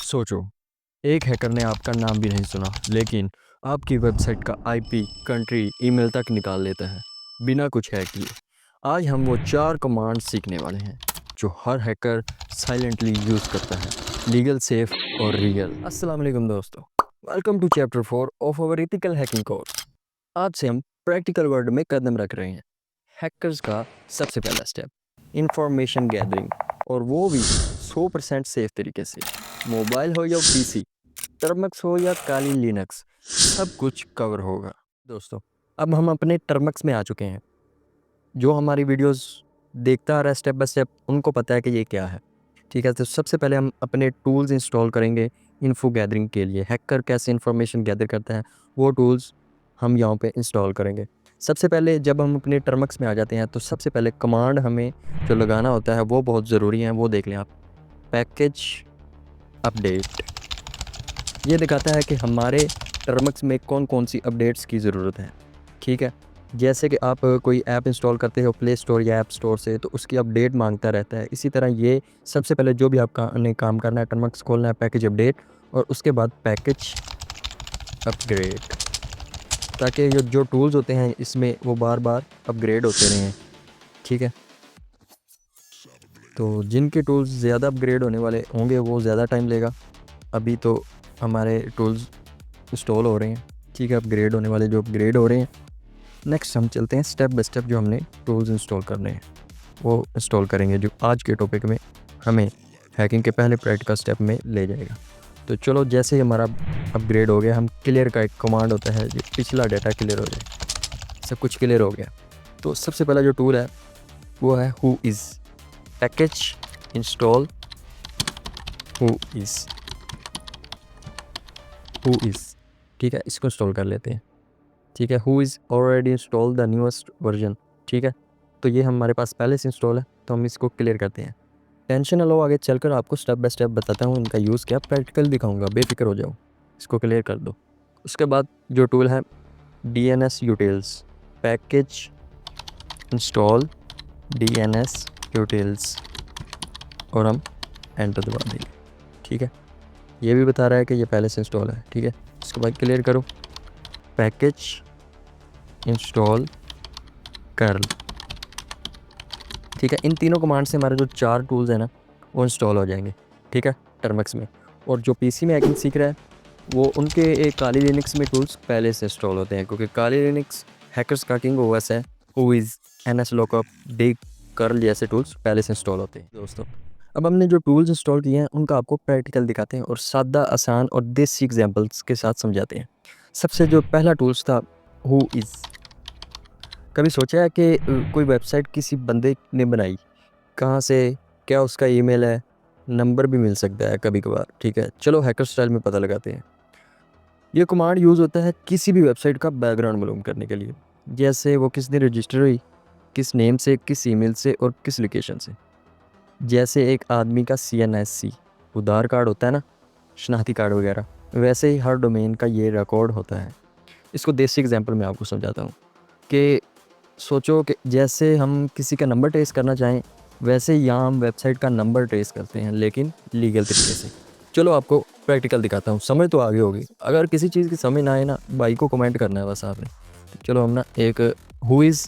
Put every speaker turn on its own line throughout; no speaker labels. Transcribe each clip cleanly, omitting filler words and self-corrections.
सोचो, एक हैकर ने आपका नाम भी नहीं सुना, लेकिन आपकी वेबसाइट का आईपी, कंट्री, ईमेल तक निकाल लेता है, बिना कुछ हैक किए। आज हम वो 4 कमांड सीखने वाले हैं, जो हर हैकर साइलेंटली यूज़ करता है, लीगल, सेफ और रियल। अस्सलाम वालेकुम दोस्तों, welcome to chapter 4 of our ethical hacking course. आज से हम प्रैक्टिकल वर्ल्ड में कदम रख रहे हैं। हैकर्स का सबसे पहला स्टेप, इंफॉर्मेशन गैदरिंग, और वो भी 100% सेफ तरीके से। मोबाइल हो या पीसी, टर्मक्स हो या काली लिनक्स, सब कुछ कवर होगा। दोस्तों, अब हम अपने टर्मक्स में आ चुके हैं। जो हमारी वीडियोस देखता आ रहा है स्टेप बाय स्टेप, उनको पता है कि ये क्या है। ठीक है, तो सबसे पहले हम अपने टूल्स इंस्टॉल करेंगे इन्फो गैदरिंग के लिए। हैकर कैसे इन्फॉर्मेशन गैदर करता है, वो टूल्स हम यहाँ पे इंस्टॉल करेंगे। सबसे पहले जब हम अपने टर्मक्स में आ जाते हैं, तो सबसे पहले कमांड हमें जो लगाना होता है वो बहुत ज़रूरी है, वो देख लें आप। पैकेज अपडेट, ये दिखाता है कि हमारे टर्मक्स में कौन कौन सी अपडेट्स की ज़रूरत है। ठीक है, जैसे कि आप कोई ऐप इंस्टॉल करते हो प्ले स्टोर या ऐप स्टोर से, तो उसकी अपडेट मांगता रहता है। इसी तरह ये सबसे पहले जो भी आपका ने काम करना है, टर्मक्स खोलना है, पैकेज अपडेट, और उसके बाद पैकेज अपग्रेड, ताकि ये जो टूल्स होते हैं इसमें वो बार बार अपग्रेड होते रहें। ठीक है, तो जिनके टूल्स ज़्यादा अपग्रेड होने वाले होंगे वो ज़्यादा टाइम लेगा। अभी तो हमारे टूल्स इंस्टॉल हो रहे हैं। ठीक है, अपग्रेड होने वाले जो अपग्रेड हो रहे हैं। नेक्स्ट हम चलते हैं स्टेप बाय स्टेप, जो हमने टूल्स इंस्टॉल करने हैं वो इंस्टॉल करेंगे, जो आज के टॉपिक में हमें हैकिंग के पहले प्रैक्टिकल स्टेप में ले जाएगा। तो चलो, जैसे ही हमारा अपग्रेड हो गया, हम क्लियर का एक कमांड होता है जो पिछला डाटा क्लियर हो जाए। सब कुछ क्लियर हो गया, तो सबसे पहला जो टूल है वो है who is. Package install who is, who is. ठीक है, इसको इंस्टॉल कर लेते हैं। ठीक है, who is already install the newest version. ठीक है, तो ये हमारे पास पहले से इंस्टॉल है, तो हम इसको क्लियर करते हैं। टेंशन ना लो, आगे चलकर आपको स्टेप बाय स्टेप बताता हूँ, इनका यूज़ क्या, प्रैक्टिकल दिखाऊंगा, बेफिक्र हो जाओ। इसको क्लियर कर दो। उसके बाद जो टूल है DNS utils, package install DNS utils, और हम एंटर दबा देंगे। ठीक है, ये भी बता रहा है कि ये पहले से इंस्टॉल है। ठीक है, इसके बाद क्लियर करो, पैकेज इंस्टॉल कर्ल। ठीक है, इन तीनों कमांड से हमारे जो 4 टूल्स हैं ना, वो इंस्टॉल हो जाएंगे। ठीक है, टर्मक्स में। और जो पीसी में हैकिंग सीख रहा है, वो उनके एक काली लिनक्स में टूल्स पहले से इंस्टॉल होते हैं, क्योंकि काली लिनक्स हैकर्स का किंग ओएस है। हुइज़, NS लॉकअप, डिग, कर्ल जैसे टूल्स पहले से इंस्टॉल होते हैं। दोस्तों, अब हमने जो टूल्स इंस्टॉल किए हैं उनका आपको प्रैक्टिकल दिखाते हैं, और सादा, आसान और देसी एग्जाम्पल्स के साथ समझाते हैं। सबसे जो पहला टूल्स था हु इज़। कभी सोचा है कि कोई वेबसाइट किसी बंदे ने बनाई, कहाँ से, क्या उसका ईमेल है, नंबर भी मिल सकता है कभी कभार। ठीक है, चलो हैकर स्टाइल में पता लगाते हैं। ये कमांड यूज़ होता है किसी भी वेबसाइट का बैकग्राउंड मालूम करने के लिए, जैसे वो किस दिन रजिस्टर हुई, किस नेम से, किस ईमेल से और किस लोकेशन से। जैसे एक आदमी का CNSC आधार कार्ड होता है ना, शनाख्ती कार्ड वगैरह, वैसे ही हर डोमेन का ये रिकॉर्ड होता है। इसको देसी एग्जांपल में आपको समझाता हूँ कि सोचो कि जैसे हम किसी का नंबर ट्रेस करना चाहें, वैसे यहाँ हम वेबसाइट का नंबर ट्रेस करते हैं, लेकिन लीगल तरीके से। चलो आपको प्रैक्टिकल दिखाता हूँ, समझ तो आगे होगी। अगर किसी चीज़ की समझ ना आए ना, भाई को कमेंट करना है बस आपने। तो चलो हम ना एक हु इज़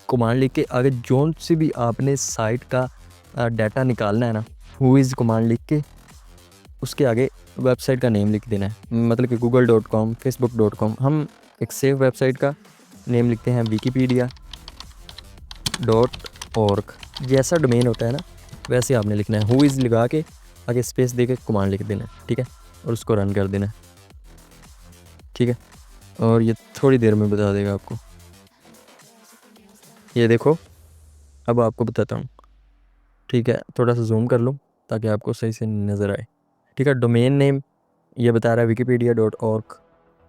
कमांड लिख के आगे जोन से भी आपने साइट का डाटा निकालना है ना, हु इज़ कमांड लिख के उसके आगे वेबसाइट का नेम लिख देना है। मतलब कि google.com, facebook.com। हम एक सेफ वेबसाइट का नेम लिखते हैं wikipedia.org। जैसा डोमेन होता है ना, वैसे आपने लिखना है। हु इज़ लगा के आगे स्पेस दे के कमांड लिख देना है। ठीक है, और उसको रन कर देना है। ठीक है, और ये थोड़ी देर में बता देगा आपको। ये देखो, अब आपको बताता हूँ। ठीक है, थोड़ा सा जूम कर लूँ ताकि आपको सही से नज़र आए। ठीक है, डोमेन नेम ये बता रहा है wikipedia.org।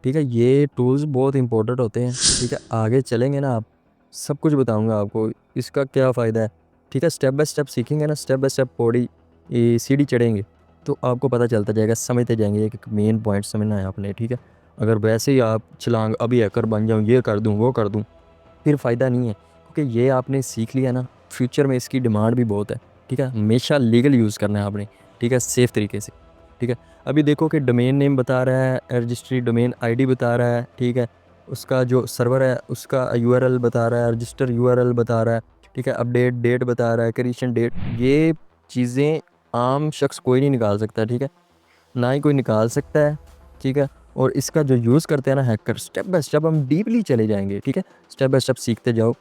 ठीक है, ये टूल्स बहुत इंपॉर्टेंट होते हैं। ठीक है, आगे चलेंगे ना, आप सब कुछ बताऊंगा आपको, इसका क्या फ़ायदा है। ठीक है, स्टेप बाय स्टेप सीखेंगे ना, स्टेप बाय स्टेप पौड़ी सीढ़ी चढ़ेंगे, तो आपको पता चलता जाएगा, समझते जाएंगे। एक मेन पॉइंट समझना है आपने। ठीक है, अगर वैसे ही आप छलांग अभी हैकर बन जाऊँ, ये कर दूँ, वो कर दूँ, फिर फ़ायदा नहीं है, क्योंकि ये आपने सीख लिया ना, फ्यूचर में इसकी डिमांड भी बहुत है। ठीक है, हमेशा लीगल यूज़ करना है आपने। ठीक है, सेफ़ तरीके से। ठीक है। अभी देखो कि डोमेन नेम बता रहा है, रजिस्ट्री डोमेन आईडी बता रहा है, ठीक है। उसका जो सर्वर है उसका यूआरएल बता रहा है, रजिस्टर यूआरएल बता रहा है, ठीक है। अपडेट डेट बता रहा है, क्रिएशन डेट। ये चीज़ें आम शख्स कोई नहीं निकाल सकता, ठीक है, ना ही कोई निकाल सकता है, ठीक है। और इसका जो यूज़ करते हैं ना हैकर, स्टेप बाय स्टेप हम डीपली चले जाएंगे, ठीक है। स्टेप बाय स्टेप सीखते जाओ,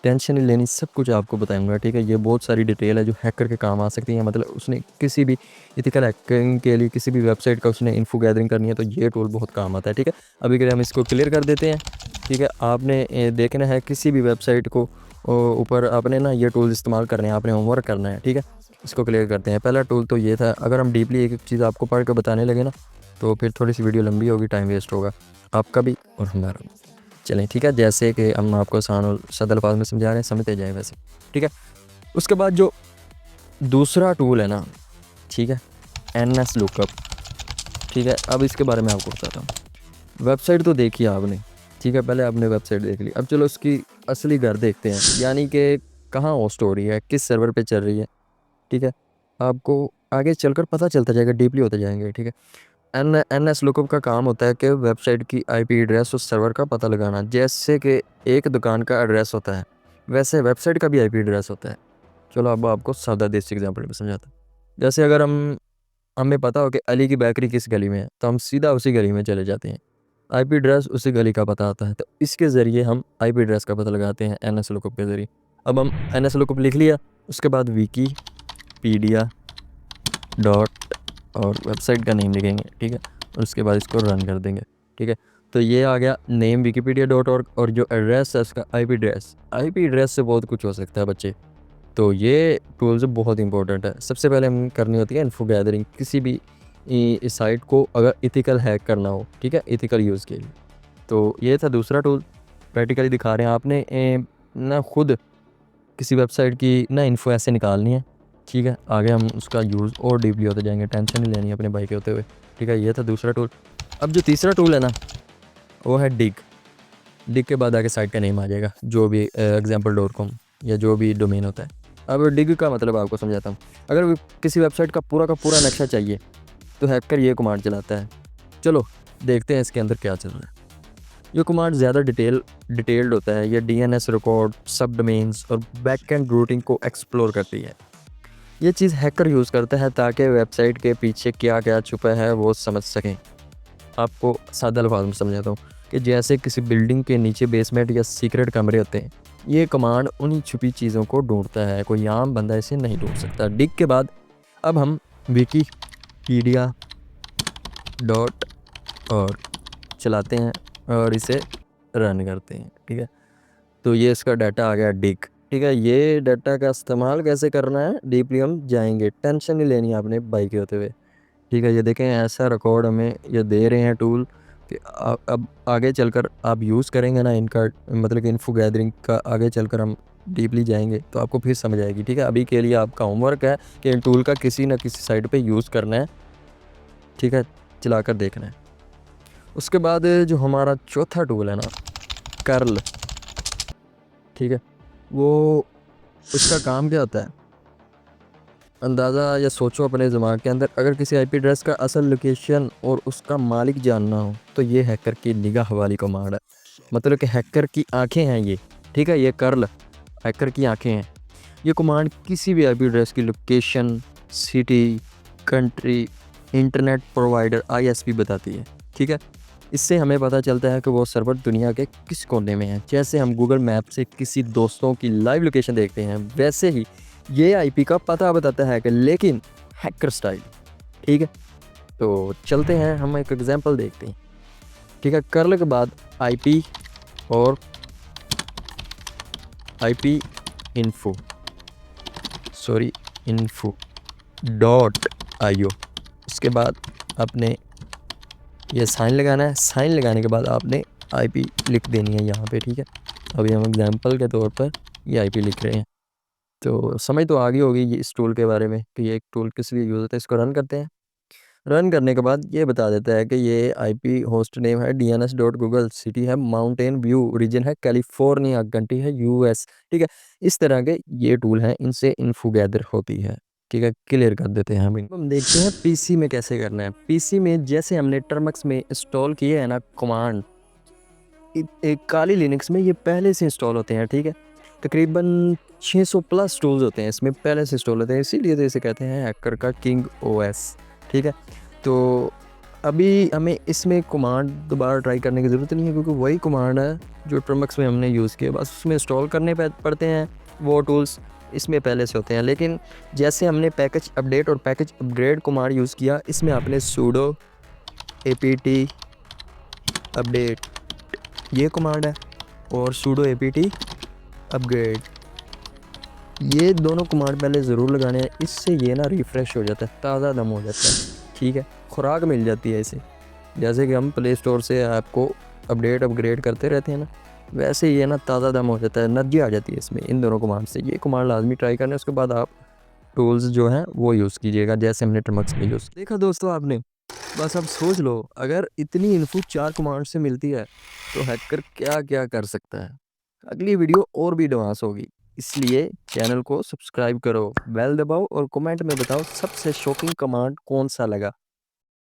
टेंशन नहीं लेनी, सब कुछ आपको बताऊंगा, ठीक है। ये बहुत सारी डिटेल है जो हैकर के काम आ सकती है। मतलब उसने किसी भी इथिकल हैकिंग के लिए किसी भी वेबसाइट का उसने इन्फो गैदरिंग करनी है तो ये टूल बहुत काम आता है, ठीक है। अभी के लिए हम इसको क्लियर कर देते हैं, ठीक है। आपने देखना है किसी भी वेबसाइट को ऊपर आपने ना ये टूल इस्तेमाल करने हैं, आपने होमवर्क करना है, ठीक है। इसको क्लियर करते हैं। पहला टूल तो ये था। अगर हम डीपली एक एक चीज़ आपको पढ़ के बताने लगे ना तो फिर थोड़ी सी वीडियो लंबी होगी, टाइम वेस्ट होगा आपका भी और हमारा भी। चलें, ठीक है, जैसे कि हम आपको आसान और सरल अल्फाज में समझा रहे हैं, समझते जाएं वैसे, ठीक है। उसके बाद जो दूसरा टूल है ना, ठीक है, NS लुकअप, ठीक है। अब इसके बारे में आपको बताता हूँ। वेबसाइट तो देखी आपने, ठीक है, पहले आपने वेबसाइट देख ली। अब चलो उसकी असली घर देखते हैं, यानी कि कहाँ होस्ट हो रही है, किस सर्वर पे चल रही है, ठीक है। आपको आगे चलकर पता चलता जाएगा, डीपली होते जाएंगे, ठीक है। NS लुकअप का काम होता है कि वेबसाइट की IP एड्रेस उस सर्वर का पता लगाना। जैसे कि एक दुकान का एड्रेस होता है वैसे वेबसाइट का भी IP एड्रेस होता है। चलो अब आपको सादा देसी एग्जांपल में समझाता हूँ। जैसे अगर हमें पता हो कि अली की बेकरी किस गली में है तो हम सीधा उसी गली में चले जाते हैं। IP एड्रेस उसी गली का पता आता है, तो इसके ज़रिए हम IP एड्रेस का पता लगाते हैं NS लुकअप के ज़रिए। अब हम NS लुकअप लिख लिया, उसके बाद विकीपीडिया डॉट और वेबसाइट का नेम लिखेंगे, ठीक है। और उसके बाद इसको रन कर देंगे, ठीक है। तो ये आ गया नेम wikipedia.org और जो एड्रेस है उसका IP एड्रेस से बहुत कुछ हो सकता है बच्चे। तो ये टूल्स बहुत इंपॉर्टेंट है। सबसे पहले हम करनी होती है इन्फो गैदरिंग किसी भी इस साइट को अगर इथिकल हैक करना हो, ठीक है, इथिकल यूज़ के लिए। तो ये था दूसरा टूल, प्रैक्टिकली दिखा रहे हैं आपने ना खुद किसी वेबसाइट की ना इन्फो ऐसे निकालनी है, ठीक है। आगे हम उसका यूज़ और डीपली होते जाएंगे, टेंशन नहीं लेनी अपने भाई के होते हुए, ठीक है। ये था दूसरा टूल। अब जो तीसरा टूल है ना वो है डिग के बाद आगे साइट का नेम आ जाएगा, जो भी example.com या जो भी डोमेन होता है। अब डिग का मतलब आपको समझाता हूँ। अगर किसी वेबसाइट का पूरा नक्शा चाहिए तो हैकर ये कमांड चलाता है। चलो देखते हैं इसके अंदर क्या चल रहा है। ये कमांड ज़्यादा डिटेल्ड होता है। ये DNS रिकॉर्ड, सब डोमेन्स और बैकएंड रूटिंग को एक्सप्लोर करती है। ये चीज़ हैकर यूज़ करता है ताकि वेबसाइट के पीछे क्या क्या छुपा है वो समझ सकें। आपको सादा अल्फाज में समझाता हूँ कि जैसे किसी बिल्डिंग के नीचे बेसमेंट या सीक्रेट कमरे होते हैं, ये कमांड उन्हीं छुपी चीज़ों को ढूंढता है, कोई आम बंदा इसे नहीं ढूंढ सकता। डिग के बाद अब हम विकीपीडिया डॉट और चलाते हैं और इसे रन करते हैं, ठीक है। तो ये इसका डाटा आ गया डिग, ठीक है। ये डाटा का इस्तेमाल कैसे करना है डीपली हम जाएंगे, टेंशन नहीं लेनी आपने बाइक के होते हुए, ठीक है। ये देखें ऐसा रिकॉर्ड हमें ये दे रहे हैं टूल कि अब आगे चलकर आप यूज़ करेंगे ना इनका, मतलब कि इन्फो गैदरिंग का आगे चलकर हम डीपली जाएंगे तो आपको फिर समझ आएगी, ठीक है। अभी के लिए आपका होमवर्क है कि इन टूल का किसी ना किसी साइट पे यूज़ करना है, ठीक है, चलाकर देखना है। उसके बाद जो हमारा चौथा टूल है ना कर्ल, ठीक है, वो उसका काम क्या होता है, अंदाज़ा या सोचो अपने दिमाग के अंदर। अगर किसी IP एड्रेस का असल लोकेशन और उसका मालिक जानना हो तो ये हैकर की निगाह वाली कमांड है। मतलब कि हैकर की आंखें हैं ये, ठीक है। ये कर्ल हैकर की आंखें हैं। ये कमांड किसी भी IP एड्रेस की location, city, country, internet provider ISP बताती है, ठीक है। इससे हमें पता चलता है कि वो सर्वर दुनिया के किस कोने में है। जैसे हम गूगल मैप से किसी दोस्तों की लाइव लोकेशन देखते हैं वैसे ही ये IP का पता बताता है कि, लेकिन हैकर स्टाइल, ठीक है। तो चलते हैं हम एक एग्जांपल देखते हैं, ठीक है। कर्ल के बाद IP और IP इन्फो info.io। इसके बाद आपने ये साइन लगाना है। साइन लगाने के बाद आपने IP लिख देनी है यहाँ पे, ठीक है। अभी हम एग्जांपल के तौर पर ये IP लिख रहे हैं। तो समझ तो आ गई होगी ये इस टूल के बारे में कि ये एक टूल किस लिए यूज़ होता है। इसको रन करते हैं। रन करने के बाद ये बता देता है कि ये IP होस्ट नेम है DNS.Google, सिटी है माउंटेन व्यू, रीजन है कैलिफोर्निया, कंट्री है US, ठीक है। इस तरह के ये टूल हैं, इनसे इन्फो गैदर होती है। ठीक है, क्लियर कर देते हैं हम देखते हैं पीसी में कैसे करना है। पीसी में जैसे हमने टर्मक्स में इंस्टॉल किए है ना कमांड, एक काली लिनक्स में ये पहले से इंस्टॉल होते हैं। ठीक है, तकरीबन 600 प्लस टूल्स होते हैं इसमें पहले से इंस्टॉल होते हैं, इसीलिए तो इसे कहते हैं हैकर का किंग ओएस। ठीक है, तो अभी हमें इसमें कमांड दोबारा ट्राई करने की ज़रूरत नहीं है, क्योंकि वही कमांड है जो टर्मक्स में हमने यूज़ किया, बस उसमें इंस्टॉल करने पड़ते हैं। वो टूल्स इसमें पहले से होते हैं, लेकिन जैसे हमने पैकेज अपडेट और पैकेज अपग्रेड कमांड यूज़ किया, इसमें आपने sudo apt अपडेट ये कमांड है और sudo apt अपग्रेड, ये दोनों कमांड पहले ज़रूर लगाने हैं। इससे ये ना रिफ़्रेश हो जाता है, ताज़ा दम हो जाता है। ठीक है, खुराक मिल जाती है इसे, जैसे कि हम प्ले स्टोर से आपको अपडेट अपग्रेड करते रहते हैं ना, वैसे ये ना ताज़ा दम हो जाता है, एनर्जी आ जाती है इसमें इन दोनों कमांड से। ये कमांड लाजमी ट्राई करना है, उसके बाद आप टूल्स जो हैं वो यूज़ कीजिएगा, जैसे हमने टर्मक्स में यूज़ देखा। दोस्तों आपने बस अब सोच लो, अगर इतनी इन्फो 4 कमांड से मिलती है तो हैकर क्या क्या कर सकता है। अगली वीडियो और भी एडवांस होगी, इसलिए चैनल को सब्सक्राइब करो, बेल दबाओ और कमेंट में बताओ सबसे शॉकिंग कमांड कौन सा लगा।